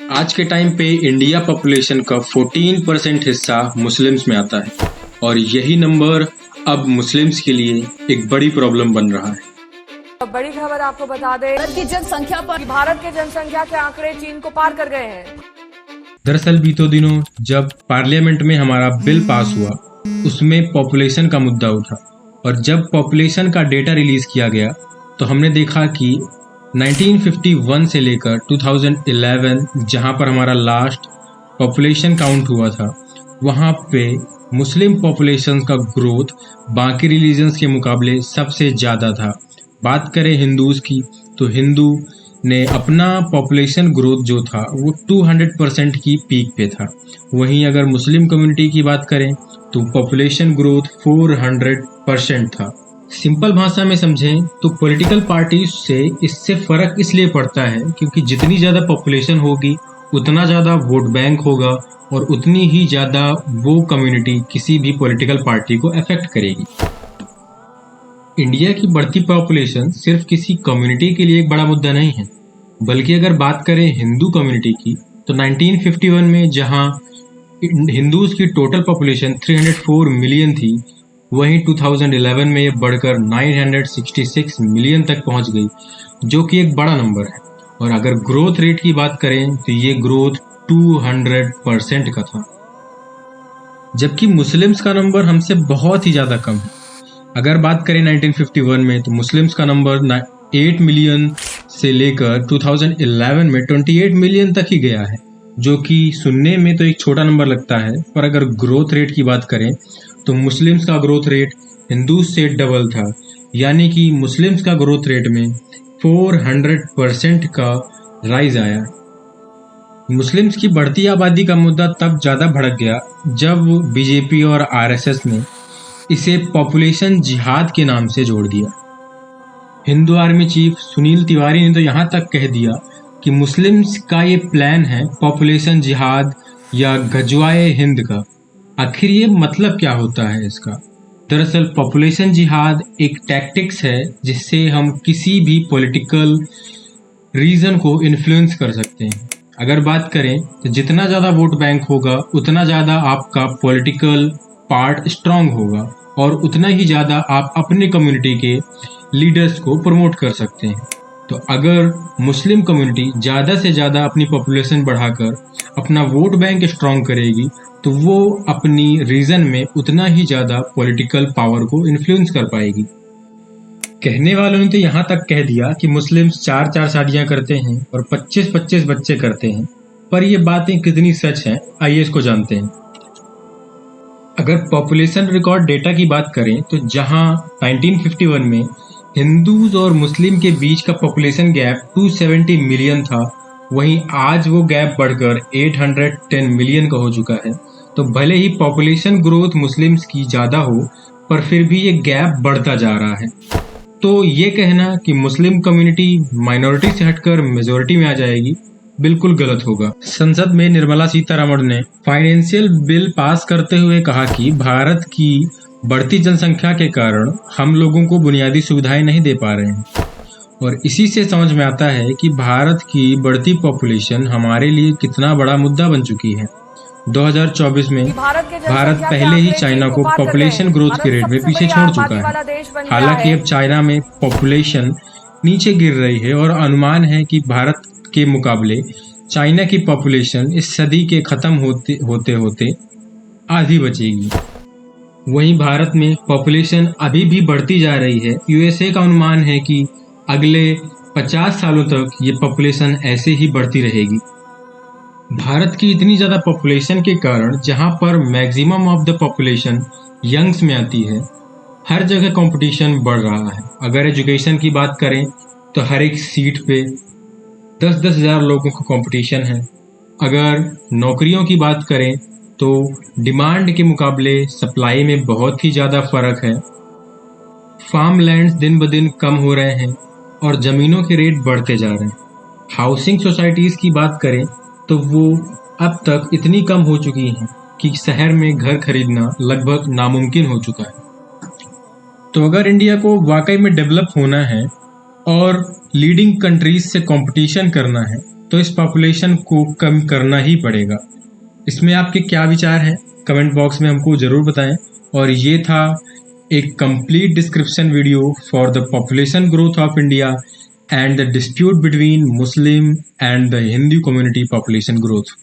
आज के टाइम पे इंडिया पॉपुलेशन का 14% हिस्सा मुस्लिम्स में आता है और यही नंबर अब मुस्लिम्स के लिए एक बड़ी प्रॉब्लम बन रहा है। बड़ी खबर आपको बता दें, भारत की जनसंख्या के आंकड़े चीन को पार कर गए हैं। दरअसल बीते दिनों जब पार्लियामेंट में हमारा बिल पास हुआ उसमें पॉपुलेशन का मुद्दा उठा और जब पॉपुलेशन का डेटा रिलीज किया गया तो हमने देखा कि 1951 से लेकर 2011 जहां पर हमारा लास्ट पॉपुलेशन काउंट हुआ था वहां पे मुस्लिम पॉपुलेशन का ग्रोथ बाकी रिलीजन्स के मुकाबले सबसे ज़्यादा था। बात करें हिंदूज की तो हिंदू ने अपना पॉपुलेशन ग्रोथ जो था वो 200% की पीक पे था। वहीं अगर मुस्लिम कम्युनिटी की बात करें तो पॉपुलेशन ग्रोथ 400% था। सिंपल भाषा में समझें तो पॉलिटिकल पार्टीज से इससे फर्क इसलिए पड़ता है क्योंकि जितनी ज़्यादा पॉपुलेशन होगी उतना ज़्यादा वोट बैंक होगा और उतनी ही ज़्यादा वो कम्युनिटी किसी भी पॉलिटिकल पार्टी को अफेक्ट करेगी। इंडिया की बढ़ती पॉपुलेशन सिर्फ किसी कम्युनिटी के लिए एक बड़ा मुद्दा नहीं है, बल्कि अगर बात करें हिंदू कम्युनिटी की तो 1951 में जहां हिंदूज की टोटल पॉपुलेशन 304 मिलियन थी वहीं 2011 में ये बढ़कर 966 मिलियन तक पहुंच गई, जो कि एक बड़ा नंबर है। और अगर ग्रोथ रेट की बात करें तो ये ग्रोथ 200% का था, जबकि मुस्लिम्स का नंबर हमसे बहुत ही ज़्यादा कम है। अगर बात करें 1951 में तो मुस्लिम्स का नंबर 8 मिलियन से लेकर 2011 में 28 मिलियन तक ही गया है, जो कि सुनने में तो एक छोटा नंबर लगता है, पर अगर ग्रोथ रेट की बात करें तो मुस्लिम्स का ग्रोथ रेट हिंदू से डबल था, यानी कि मुस्लिम्स का ग्रोथ रेट में 400% का राइज आया। मुस्लिम्स की बढ़ती आबादी का मुद्दा तब ज़्यादा भड़क गया जब बीजेपी और आरएसएस ने इसे पॉपुलेशन जिहाद के नाम से जोड़ दिया। हिंदू आर्मी चीफ सुनील तिवारी ने तो यहाँ तक कह दिया कि मुस्लिम्स का ये प्लान है पॉपुलेशन जिहाद या गजवाए हिंद का। आखिर ये मतलब क्या होता है इसका? दरअसल पॉपुलेशन जिहाद एक टैक्टिक्स है जिससे हम किसी भी पॉलिटिकल रीजन को इन्फ्लुएंस कर सकते हैं। अगर बात करें तो जितना ज़्यादा वोट बैंक होगा उतना ज़्यादा आपका पॉलिटिकल पार्ट स्ट्रांग होगा और उतना ही ज़्यादा आप अपने कम्युनिटी के लीडर्स को प्रमोट कर सकते हैं। तो अगर मुस्लिम कम्युनिटी ज़्यादा से ज़्यादा अपनी पॉपुलेशन बढ़ाकर अपना वोट बैंक स्ट्रांग करेगी तो वो अपनी रीजन में उतना ही ज़्यादा पॉलिटिकल पावर को इन्फ्लुएंस कर पाएगी। कहने वालों ने तो यहाँ तक कह दिया कि मुस्लिम्स 4-4 शादियाँ करते हैं और 25-25 बच्चे करते हैं, पर ये बातें कितनी सच हैं आइए इसको जानते हैं। अगर पॉपुलेशन रिकॉर्ड डेटा की बात करें तो जहां 1951 में हिंदूज और मुस्लिम के बीच का पॉपुलेशन गैप 270 मिलियन था, वहीं आज वो गैप बढ़कर 810 मिलियन का हो चुका है। तो भले ही पॉपुलेशन ग्रोथ मुस्लिम्स की ज़्यादा हो पर फिर भी ये गैप बढ़ता जा रहा है। तो ये कहना कि मुस्लिम कम्युनिटी माइनॉरिटी से हटकर मेजॉरिटी में आ जाएगी बिल्कुल गलत होगा। संसद में निर्मला सीतारमण ने फाइनेंशियल बिल पास करते हुए कहा कि भारत की बढ़ती जनसंख्या के कारण हम लोगों को बुनियादी सुविधाएं नहीं दे पा रहे हैं और इसी से समझ में आता है कि भारत की बढ़ती पॉपुलेशन हमारे लिए कितना बड़ा मुद्दा बन चुकी है। 2024 में भारत पहले ही चाइना को पॉपुलेशन ग्रोथ के रेट में पीछे छोड़ चुका है। हालांकि अब चाइना में पॉपुलेशन नीचे गिर रही है और अनुमान है कि भारत के मुकाबले चाइना की पॉपुलेशन इस सदी के खत्म होते होते आधी बचेगी। वहीं भारत में पॉपुलेशन अभी भी बढ़ती जा रही है। यूएसए का अनुमान है कि अगले 50 सालों तक ये पॉपुलेशन ऐसे ही बढ़ती रहेगी। भारत की इतनी ज़्यादा पॉपुलेशन के कारण जहाँ पर maximum of the population youngs में आती है, हर जगह कंपटीशन बढ़ रहा है। अगर एजुकेशन की बात करें तो हर एक सीट पे 10-10 हज़ार लोगों का कंपटीशन है। अगर नौकरियों की बात करें तो डिमांड के मुकाबले सप्लाई में बहुत ही ज़्यादा फ़र्क है। फार्म लैंड्स दिन ब दिन कम हो रहे हैं और ज़मीनों के रेट बढ़ते जा रहे हैं। हाउसिंग सोसाइटीज़ की बात करें तो वो अब तक इतनी कम हो चुकी हैं कि शहर में घर खरीदना लगभग नामुमकिन हो चुका है। तो अगर इंडिया को वाकई में डेवलप होना है और लीडिंग कंट्रीज से कंपटीशन करना है तो इस पॉपुलेशन को कम करना ही पड़ेगा। इसमें आपके क्या विचार हैं कमेंट बॉक्स में हमको ज़रूर बताएं। और ये था एक complete description video for the population growth of India and the dispute between Muslim and the Hindu community population growth.